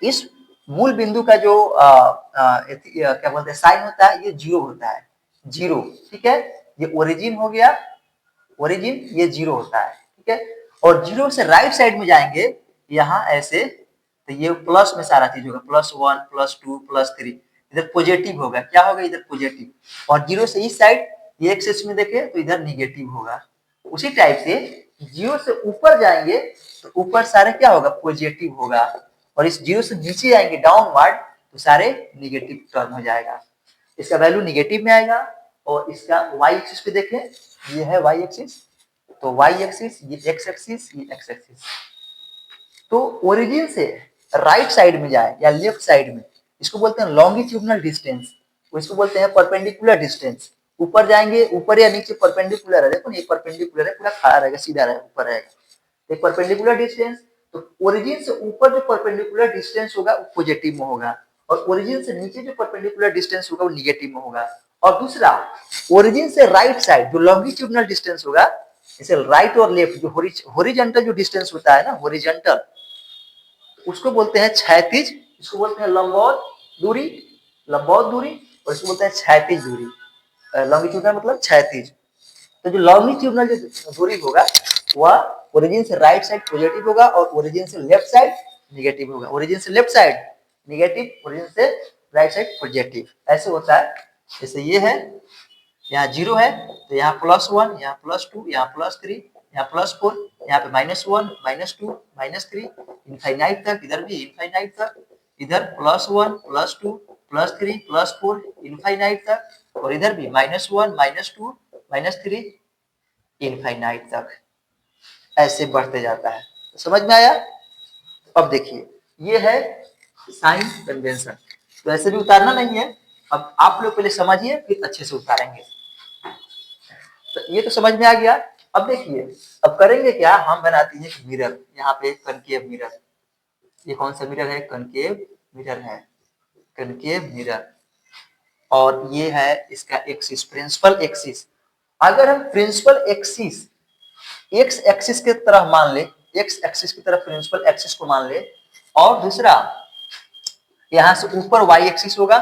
इस मूल बिंदु का जो क्या बोलते हैं साइन होता है, ये 0 होता है, 0। ठीक है, ये ओरिजिन हो गया, ओरिजिन ये 0 होता है। ठीक है, और 0 से राइट साइड में जाएंगे यहाँ ऐसे, तो ये प्लस में सारा चीज होगा, +1 +2 +3, इधर पॉजिटिव होगा। क्या होगा? इधर पॉजिटिव। और 0 से इस साइड ये एक्सिस में देखे तो इधर निगेटिव होगा। उसी टाइप से 0 से ऊपर जाएंगे तो ऊपर सारे क्या होगा? पॉजिटिव होगा, और इस 0 से नीचे आएंगे डाउनवर्ड तो सारे निगेटिव टर्म हो जाएगा, इसका वैल्यू निगेटिव में आएगा। और इसका वाई एक्सिस पे देखें, ये है वाई एक्सिस, तो वाई एक्सिस, ये एक्स एक्सिस, ये एक्स एक्सिस। तो ओरिजिन से राइट साइड में जाए या लेफ्ट साइड में, इसको बोलते हैं लॉन्गिट्यूडनल डिस्टेंस, इसको बोलते हैं परपेंडिकुलर डिस्टेंस। ऊपर जाएंगे, ऊपर या नीचे परपेंडिकुलर है, देखो ये परपेंडिकुलर है, पूरा खड़ा रहेगा, सीधा रहेगा, ऊपर रहेगा, एक परपेंडिकुलर डिस्टेंस। तो ओरिजिन से ऊपर जो परपेंडिकुलर डिस्टेंस होगा वो पॉजिटिव में होगा, और ओरिजिन से नीचे जो परपेंडिकुलर डिस्टेंस होगा वो निगेटिव में होगा। और दूसरा, ओरिजिन से राइट साइड जो लॉन्गिट्यूडनल डिस्टेंस होगा, जैसे राइट और लेफ्ट जो होरिजेंटल जो डिस्टेंस होता है ना, होरिजेंटल, उसको बोलते हैं क्षैतिज, इसको बोलते हैं लंबवत दूरी, लंबवत दूरी, और इसको बोलते हैं क्षैतिज दूरी। लॉन्गिट्यूडनल मतलब क्षैतिज। तो जो लॉन्गिट्यूडनल जो दूरी होगा वह ओरिजिन से राइट साइड पॉजिटिव होगा और ओरिजिन से लेफ्ट साइड निगेटिव होगा। ओरिजिन से लेफ्ट साइड निगेटिव, ओरिजिन से राइट साइड पॉजिटिव, ऐसे होता है। जैसे ये है, यहाँ 0 है तो यहाँ +1, यहाँ +2, यहाँ +3, यहाँ +4, यहाँ पे -1, -2, -3, इनफाइनाइट तक, इधर भी इनफाइनाइट तक, इधर +1, +2, +3, +4, इनफाइनाइट तक, और इधर भी -1, -2, -3, इनफाइनाइट तक, ऐसे बढ़ते जाता है। समझ में आया? अब देखिए, ये है साइन कन्वेंशन, तो ऐसे भी उतारना नहीं है। अब आप लोग पहले समझिए, फिर अच्छे से उतारेंगे। तो ये तो समझ में आ गया। अब देखिए, अब करेंगे क्या, हम बनाते हैं मिरर, यहाँ पे कनकेव मिरर। ये कौन सा मिरर है? कनकेव मिरर है, कनकेव मिरर। और ये है इसका एक्सिस, प्रिंसिपल एक्सिस। अगर हम प्रिंसिपल एक्सिस एक्स एक्सिस की तरह मान ले, एक्स एक्सिस की तरफ प्रिंसिपल एक्सिस को मान ले, और दूसरा यहां से ऊपर वाई एक्सिस होगा,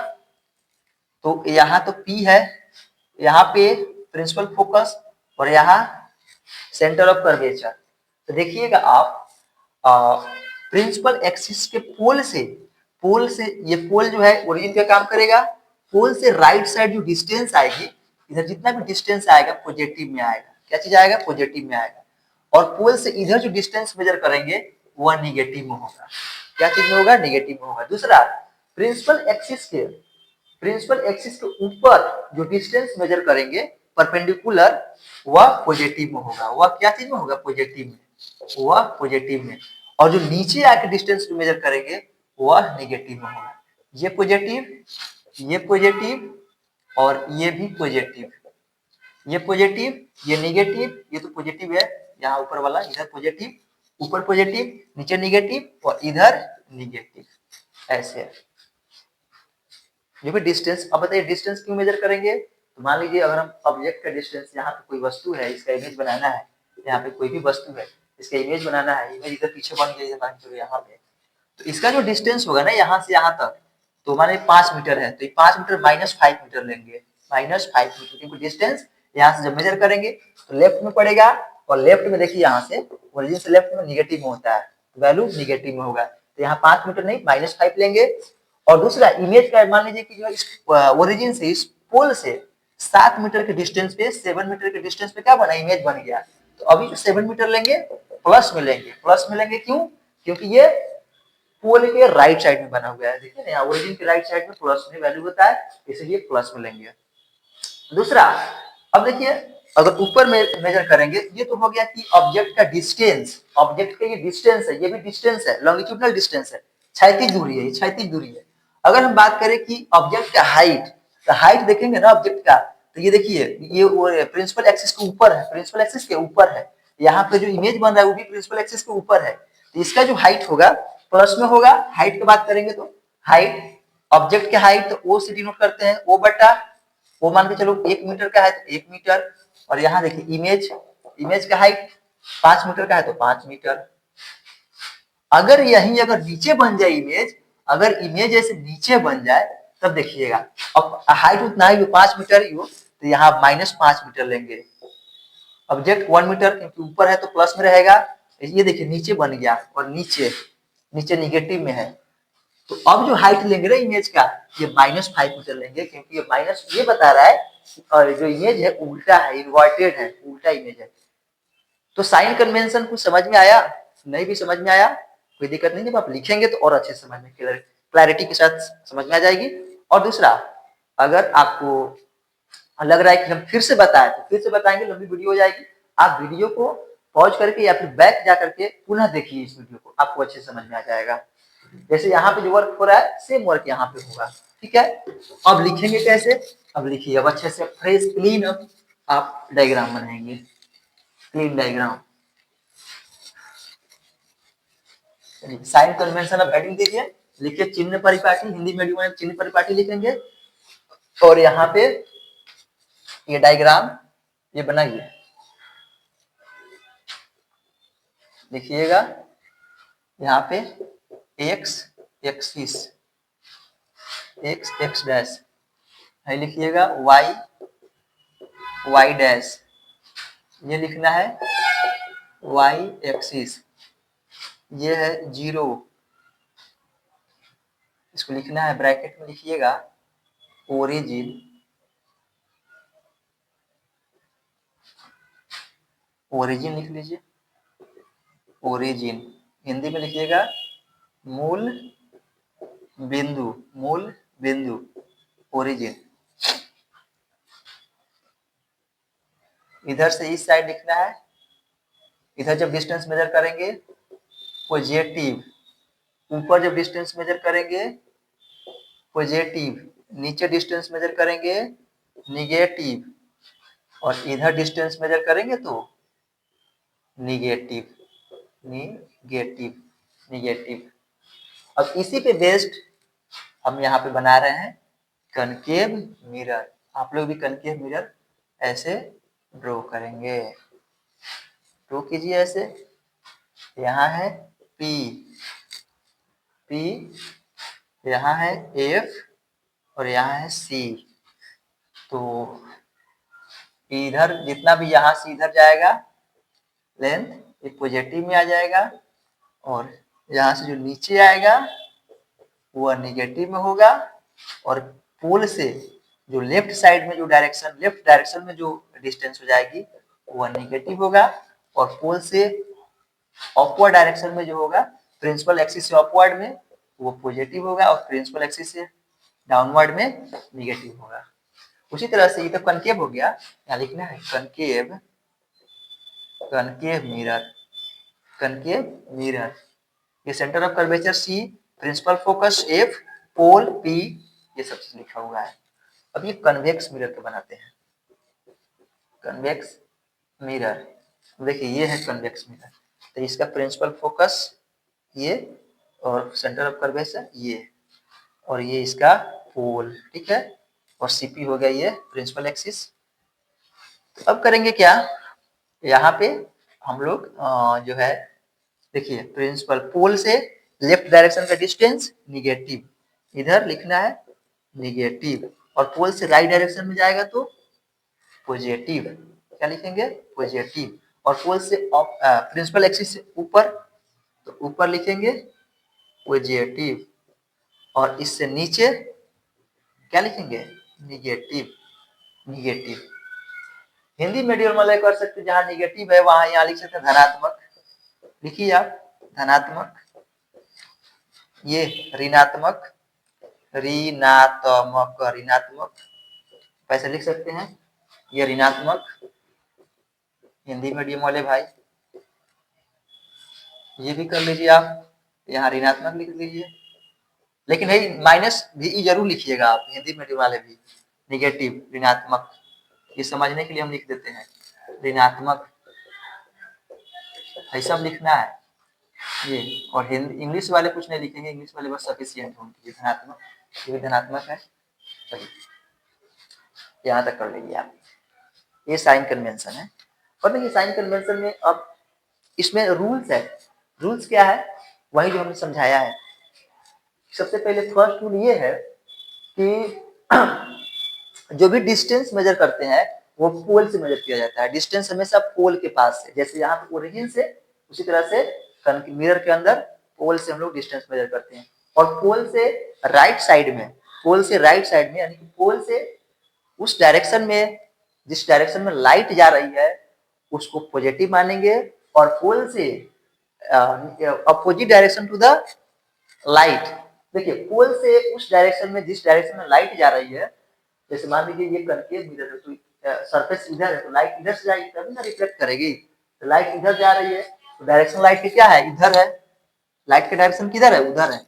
तो यहाँ तो P है, यहाँ पे प्रिंसिपल फोकस, और यहाँ सेंटर ऑफ कर्वेचर। तो देखिएगा आप, प्रिंसिपल एक्सिस के पोल से ये पोल जो है ओरिजिन का काम करेगा, पोल से राइट साइड जो डिस्टेंस आएगी, इधर जितना भी डिस्टेंस आएगा पॉजिटिव में आएगा। क्या चीज आएगा? पॉजिटिव में आएगा। और पोल से इधर जो डिस्टेंस मेजर करेंगे वह निगेटिव में होगा। क्या चीज में होगा? निगेटिव में होगा। दूसरा, प्रिंसिपल एक्सिस के ऊपर जो डिस्टेंस मेजर करेंगे परपेंडिकुलर, वह पॉजिटिव में होगा। वह क्या चीज में होगा? पॉजिटिव में, वह पॉजिटिव में। और जो नीचे आके डिस्टेंस मेजर करेंगे वह नेगेटिव में होगा। ये पॉजिटिव और ये भी पॉजिटिव, ये पॉजिटिव, ये नेगेटिव, ये तो पॉजिटिव है, यहाँ ऊपर वाला, इधर पॉजिटिव, ऊपर पॉजिटिव, नीचे नेगेटिव और इधर नेगेटिव, ऐसे है। जो भी डिस्टेंस, अब बताइए डिस्टेंस क्यों मेजर करेंगे? तो मान लीजिए अगर हम ऑब्जेक्ट का डिस्टेंस, यहाँ पे कोई वस्तु है, इसका इमेज बनाना है, यहाँ पे कोई भी वस्तु है, इसका इमेज बनाना है, इमेज इधर पीछे बन गई है, मान लीजिए यहाँ पे, तो इसका जो डिस्टेंस होगा ना यहाँ से यहाँ तक, तो माने 5 मीटर है, तो 5 मीटर -5 मीटर लेंगे, -5 मीटर, क्योंकि डिस्टेंस यहाँ से जब मेजर करेंगे तो लेफ्ट में पड़ेगा, और लेफ्ट में देखिए यहाँ से ओरिजिन से लेफ्ट में निगेटिव में होता है, वैल्यू निगेटिव में होगा, तो यहाँ 5 मीटर नहीं -5 लेंगे। और दूसरा, इमेज का मान लीजिए कि जो इस ओरिजिन से, इस पोल से 7 मीटर के डिस्टेंस पे, 7 मीटर के डिस्टेंस पे क्या बना? इमेज बन गया। तो अभी जो 7 मीटर लेंगे प्लस में लेंगे, क्यों? क्योंकि ये पोल के राइट साइड में बना हुआ है, देखिए ना, यहाँ ओरिजिन के राइट साइड में प्लस में वैल्यू होता है, इसलिए प्लस में लेंगे। दूसरा, अब देखिए अगर ऊपर में मेजर करेंगे, ये तो हो गया कि ऑब्जेक्ट का डिस्टेंस, ऑब्जेक्ट का ये डिस्टेंस है, ये भी डिस्टेंस है, लॉन्गिट्यूडनल डिस्टेंस है, क्षैतिज दूरी है, ये क्षैतिज दूरी है। अगर हम बात करें कि ऑब्जेक्ट का हाइट, तो हाइट देखेंगे ना ऑब्जेक्ट का, तो ये देखिए, ये प्रिंसिपल एक्सिस के ऊपर है, प्रिंसिपल एक्सिस के ऊपर है, यहाँ पे जो इमेज बन रहा है वो भी प्रिंसिपल एक्सिस के ऊपर है, तो इसका जो हाइट होगा प्लस में होगा। हाइट की बात करेंगे तो हाइट, ऑब्जेक्ट के हाइट तो ओ से डिनोट करते हैं, ओ बटा, वो मान के चलो 1 मीटर का है तो 1 मीटर, और यहाँ देखिए इमेज का हाइट 5 मीटर का है तो 5 मीटर। अगर यही अगर नीचे बन जाए इमेज, अगर इमेज ऐसे नीचे बन जाए, तब देखिएगा, अब हाइट उतना ही 5 मीटर ही हो, तो यहाँ -5 मीटर लेंगे। ऑब्जेक्ट 1 मीटर क्योंकि ऊपर है तो प्लस में रहेगा, ये देखिए नीचे बन गया, और नीचे निगेटिव में है, तो अब जो हाइट लेंगे ना इमेज का, ये -5 मीटर लेंगे, क्योंकि ये माइनस ये बता रहा है, और जो इमेज है उल्टा है, इन्वर्टेड है, उल्टा इमेज है। तो साइन कन्वेंशन कुछ समझ में आया? नहीं भी समझ में आया कोई दिक्कत नहीं, जब आप लिखेंगे तो और अच्छे से समझ में, क्लैरिटी के साथ समझ में आ जाएगी। और दूसरा, अगर आपको लग रहा है कि हम फिर से बताएं तो फिर से बताएंगे, लंबी वीडियो हो जाएगी। आप वीडियो को पॉज करके या फिर बैक जा करके पुनः देखिए इस वीडियो को, आपको अच्छे समझ में आ जाएगा। जैसे यहाँ पे जो वर्क हो रहा है सेम वर्क यहाँ पे होगा, ठीक है। अब लिखेंगे कैसे, अब लिखिए, अब अच्छे से फ्रेश क्लीन अब आप डायग्राम बनाएंगे, clean diagram. Sign convention of heading दीजिए, लिखिए चिन्ह परिपाटी, हिंदी मीडियम में चिन्ह परिपाटी लिखेंगे, और यहाँ पे ये डायग्राम ये बनाइए, लिखिएगा यहाँ पे x axis, x x dash है, लिखिएगा वाई वाई डैश, ये लिखना है वाई एक्सिस, ये है 0, इसको लिखना है ब्रैकेट में, लिखिएगा ओरिजिन, ओरिजिन लिख लीजिए, ओरिजिन हिंदी में लिखिएगा मूल बिंदु, मूल बिंदु ओरिजिन। इधर से इस साइड लिखना है, इधर जब डिस्टेंस मेजर करेंगे पॉजिटिव, ऊपर जब डिस्टेंस मेजर करेंगे पॉजिटिव, नीचे डिस्टेंस मेजर करेंगे निगेटिव, और इधर डिस्टेंस मेजर करेंगे तो निगेटिव, निगेटिव, निगेटिव। अब इसी पे बेस्ड हम यहाँ पे बना रहे हैं कनकेव मिरर। आप लोग भी कनकेव मिरर ऐसे ड्रॉ करेंगे, ड्रॉ कीजिए ऐसे। यहाँ है P, P, यहाँ है F और यहाँ है C, तो इधर जितना भी यहाँ से इधर जाएगा लेंथ ये पॉजिटिव में आ जाएगा, और यहाँ से जो नीचे आएगा वह निगेटिव में होगा, और पोल से जो लेफ्ट साइड में जो डायरेक्शन, लेफ्ट डायरेक्शन में जो डिस्टेंस हो जाएगी वह निगेटिव होगा, और पोल से अपवर्ड डायरेक्शन में जो होगा प्रिंसिपल एक्सिस से अपवर्ड में वो पॉजिटिव होगा, और प्रिंसिपल एक्सिस से डाउनवर्ड में निगेटिव होगा। उसी तरह से ये तो कनकेव हो गया, यहाँ लिखना है concave, concave mirror, concave mirror, ये centre of curvature C, principal focus F, pole P, ये सब चीज लिखा हुआ है। अब ये कन्वेक्स मिरर को बनाते हैं, कन्वेक्स मिरर, देखिए ये है कन्वेक्स मिरर, तो इसका प्रिंसिपल फोकस ये और सेंटर ऑफ कर्वेचर ये, और ये इसका पोल, ठीक है, और CP हो गया ये प्रिंसिपल एक्सिस। तो अब करेंगे क्या, यहाँ पे हम लोग जो है देखिए प्रिंसिपल पोल से लेफ्ट डायरेक्शन का डिस्टेंस निगेटिव, इधर लिखना है निगेटिव, और पोल से राइट डायरेक्शन में जाएगा तो पॉजिटिव, क्या लिखेंगे पॉजिटिव, और पोल से प्रिंसिपल एक्सिस से ऊपर तो ऊपर लिखेंगे पॉजिटिव, और इससे नीचे क्या लिखेंगे निगेटिव, निगेटिव। हिंदी मीडियम वाले कर सकते, जहां निगेटिव है वहां यहाँ लिख सकते हैं धनात्मक, लिखिए आप धनात्मक, ये ऋणात्मक, ऋणात्मक, ऋणात्मक पैसे लिख सकते हैं, ये ऋणात्मक, हिंदी मीडियम वाले भाई ये भी कर लीजिए आप, यहाँ ऋणात्मक लिख लीजिए, लेकिन भाई माइनस भी जरूर लिखिएगा आप, हिंदी मीडियम वाले भी, निगेटिव ऋणात्मक, ये समझने के लिए हम लिख देते हैं ऋणात्मक, ऐसा लिखना है ये। और हिंदी इंग्लिश वाले कुछ नहीं लिखेंगे, इंग्लिश वाले बस सफिशिएंट होंगे, धनात्मक, ये भी धनात्मक है। चलिए यहाँ तक कर लीजिए आप, ये साइन कन्वेंशन है। और देखिए साइन कन्वेंशन में अब इसमें रूल्स है, रूल्स क्या है वही जो हमने समझाया है। सबसे पहले फर्स्ट रूल ये है कि जो भी डिस्टेंस मेजर करते हैं वो पोल से मेजर किया जाता है, डिस्टेंस हमेशा पोल के पास से, जैसे यहाँ पे ओरिजिन से उसी तरह से मिरर के अंदर पोल से हम लोग डिस्टेंस मेजर करते हैं, और पोल से राइट साइड में, पोल से राइट साइड में यानी कि पोल से उस डायरेक्शन में जिस डायरेक्शन में लाइट जा रही है उसको पॉजिटिव मानेंगे, और पोल से opposite direction to the light, देखिए पोल से उस डायरेक्शन में जिस डायरेक्शन में लाइट जा रही है जैसे मान लीजिए ये कनकेव मिरर है, तो सरफेस इधर है तो लाइट इधर से जाएगी तभी ना रिफ्लेक्ट करेगी। तो लाइट इधर जा रही है तो डायरेक्शन लाइट की क्या है, इधर है। लाइट का डायरेक्शन किधर है, उधर है।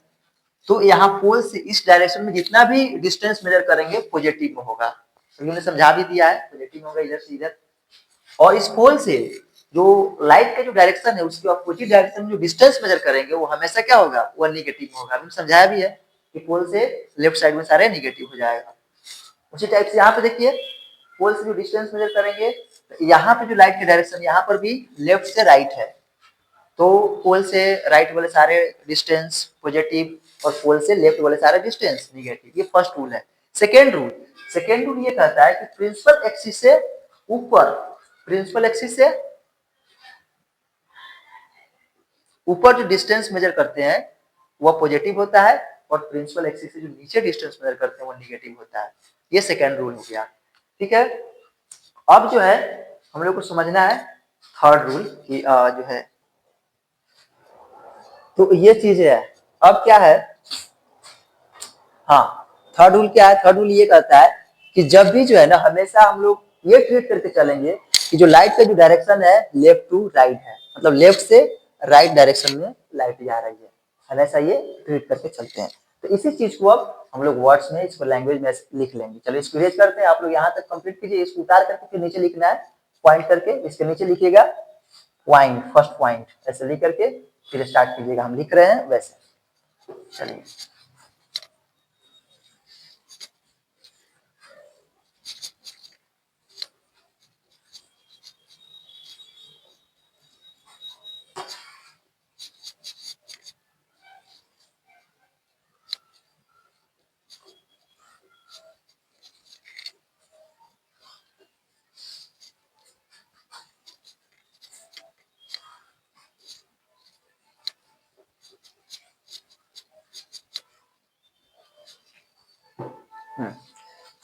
तो यहाँ पोल से इस डायरेक्शन में जितना भी डिस्टेंस मेजर करेंगे पॉजिटिव में होगा। तो मैंने समझा भी दिया है, पॉजिटिव होगा इधर से इधर। और इस पोल से जो लाइट का जो डायरेक्शन है उसके अपोजिट डायरेक्शन में जो डिस्टेंस मेजर करेंगे वो हमेशा क्या होगा, वो नेगेटिव होगा। मैंने समझाया भी है कि पोल से लेफ्ट साइड में सारे नेगेटिव हो जाएगा। उसी टाइप से यहाँ पे देखिए पोल से जो डिस्टेंस मेजर करेंगे तो यहाँ पे जो लाइट की डायरेक्शन यहाँ पर भी लेफ्ट से राइट है, तो पोल से राइट वाले सारे डिस्टेंस पॉजिटिव और पोल से लेफ्ट वाले सारे डिस्टेंस नेगेटिव। ये फर्स्ट रूल है। सेकेंड रूल ये कहता है कि प्रिंसिपल एक्सिस से ऊपर, प्रिंसिपल एक्सिस से ऊपर जो डिस्टेंस मेजर करते हैं वह पॉजिटिव होता है और प्रिंसिपल एक्सिस से जो नीचे डिस्टेंस मेजर करते हैं वो नेगेटिव होता है। ये सेकेंड रूल हो गया। ठीक है, अब जो है हम लोग को समझना है थर्ड रूल कि जो है, तो ये चीज है। अब क्या है, हाँ, थर्ड रूल क्या है, थर्ड रूल ये कहता है कि जब भी जो है ना हमेशा हम लोग ये ट्रीट करके चलेंगे कि जो लाइट का जो डायरेक्शन है लेफ्ट टू राइट है, मतलब लेफ्ट से राइट डायरेक्शन में लाइट जा रही है, हमेशा ये ट्रीट करके चलते हैं। तो इसी चीज को अब हम लोग वर्ड्स में, इसको लैंग्वेज में लिख लेंगे। चलिए इसको रेज करते हैं, आप लोग यहाँ तक कंप्लीट कीजिए, इसको उतार करके फिर नीचे लिखना है पॉइंट करके, इसके नीचे लिखिएगा पॉइंट, फर्स्ट पॉइंट ऐसे लिख करके फिर स्टार्ट कीजिएगा, हम लिख रहे हैं वैसे। चलिए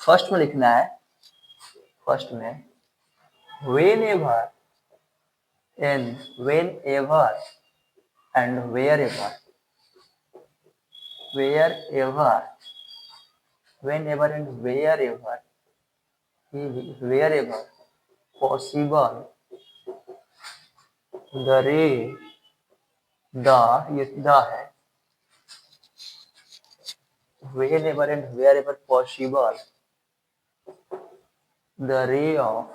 फर्स्ट में लिखना है, फर्स्ट में whenever and whenever and wherever, wherever, whenever and wherever possible the ray, the, ये the है, whenever and wherever possible the ray of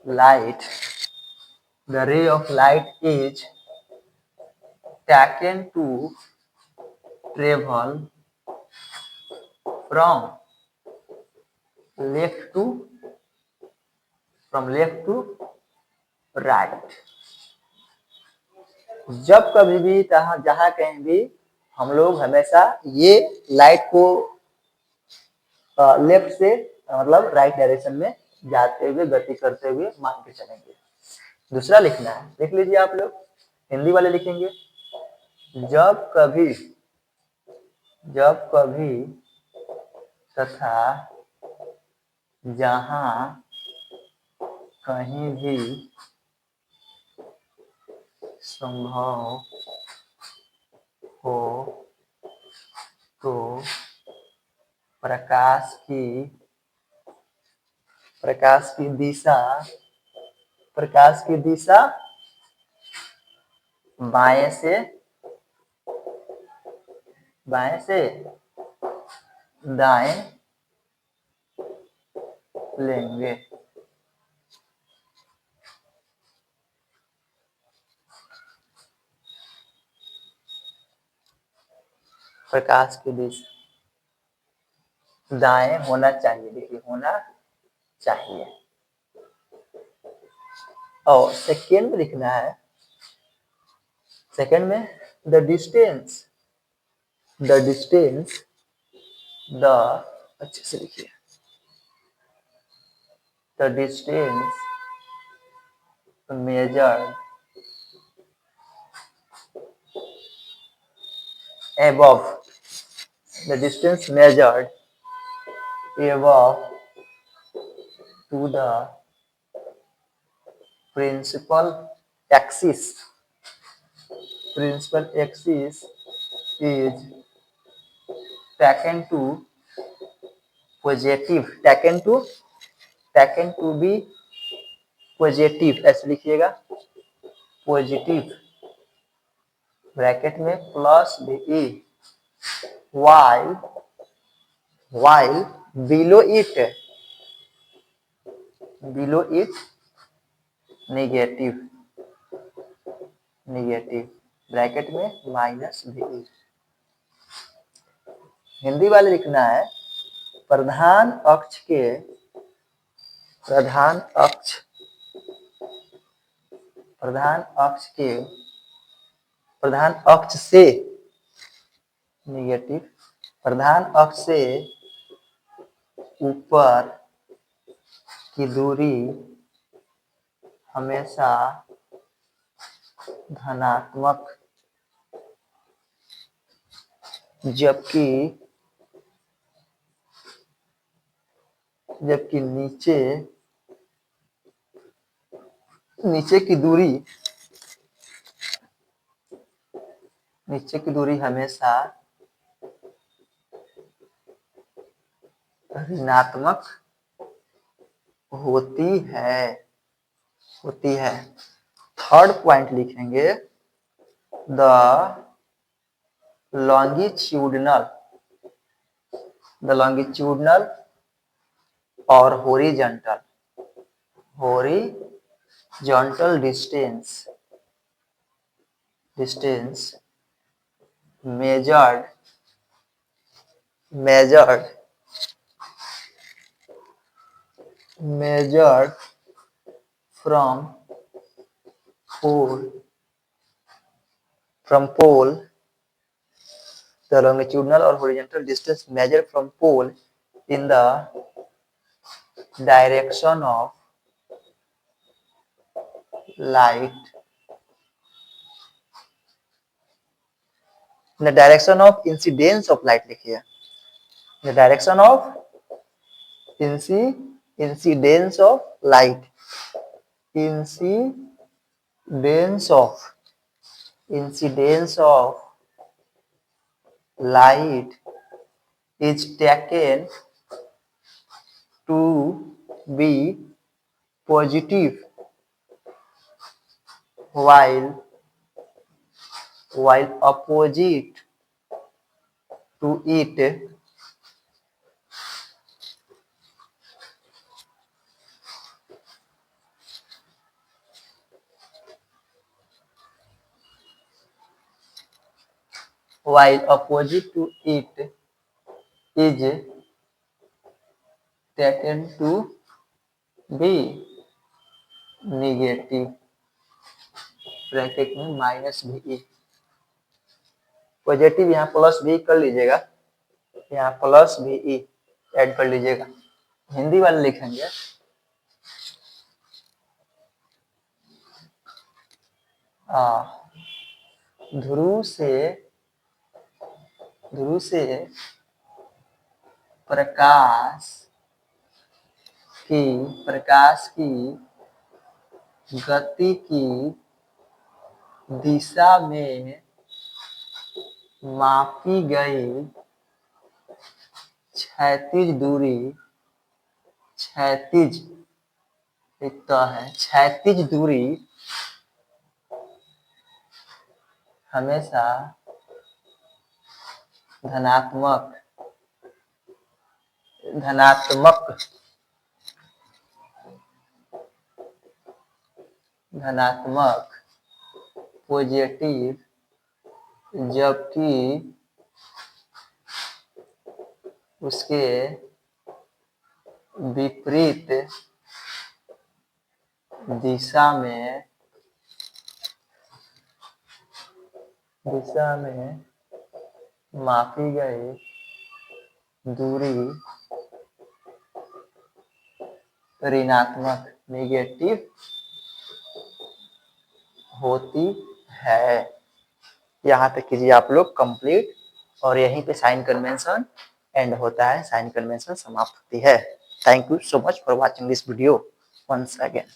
light, the ray of light is taken to travel from left to right. जब कभी भी जहां कहीं भी हम लोग हमेशा ये लाइट को लेफ्ट से मतलब राइट डायरेक्शन में जाते हुए, गति करते हुए मान के चलेंगे। दूसरा लिखना है, लिख लीजिए आप लोग, हिंदी वाले लिखेंगे जब कभी तथा जहां कहीं भी संभव हो तो प्रकाश की दिशा बाएं से दाएं लेंगे। प्रकाश की दिशा दाएं होना चाहिए, देखिए होना चाहिए। और सेकेंड में लिखना है, सेकेंड में द डिस्टेंस अच्छे से लिखिए, the distance measured above, the distance measured above to the principal axis is taken to positive, taken to be positive, ऐसे लिखिएगा पॉजिटिव, ब्रैकेट में plus B, while below it negative, bracket में माइनस बी। हिंदी वाले लिखना है प्रधान अक्ष से नेगेटिव, प्रधान अक्ष से ऊपर की दूरी हमेशा धनात्मक, जबकि नीचे की दूरी हमेशा ऋणात्मक होती है। थर्ड पॉइंट लिखेंगे द लॉन्गिट्यूडनल और horizontal distance measured from pole, the longitudinal or horizontal distance measured from pole in the direction of light, in the direction of incidence of light लिखिए, in the direction of incidence of light, is taken to be positive while opposite to it is taken to be negative, bracket में माइनस भी। पॉजिटिव यहाँ प्लस भी कर लीजिएगा, यहाँ प्लस भी ऐड कर लीजिएगा। हिंदी वाले लिखेंगे ध्रुव से प्रकाश की गति की दिशा में मापी गई क्षैतिज दूरी हमेशा धनात्मक पॉजिटिव, जबकि उसके विपरीत दिशा में मापी गई दूरी ऋणात्मक नेगेटिव होती है। यहाँ तक कीजिए आप लोग कंप्लीट, और यहीं पे साइन कन्वेंशन एंड होता है, साइन कन्वेंशन समाप्त होती है। Thank you so much for watching this video once again.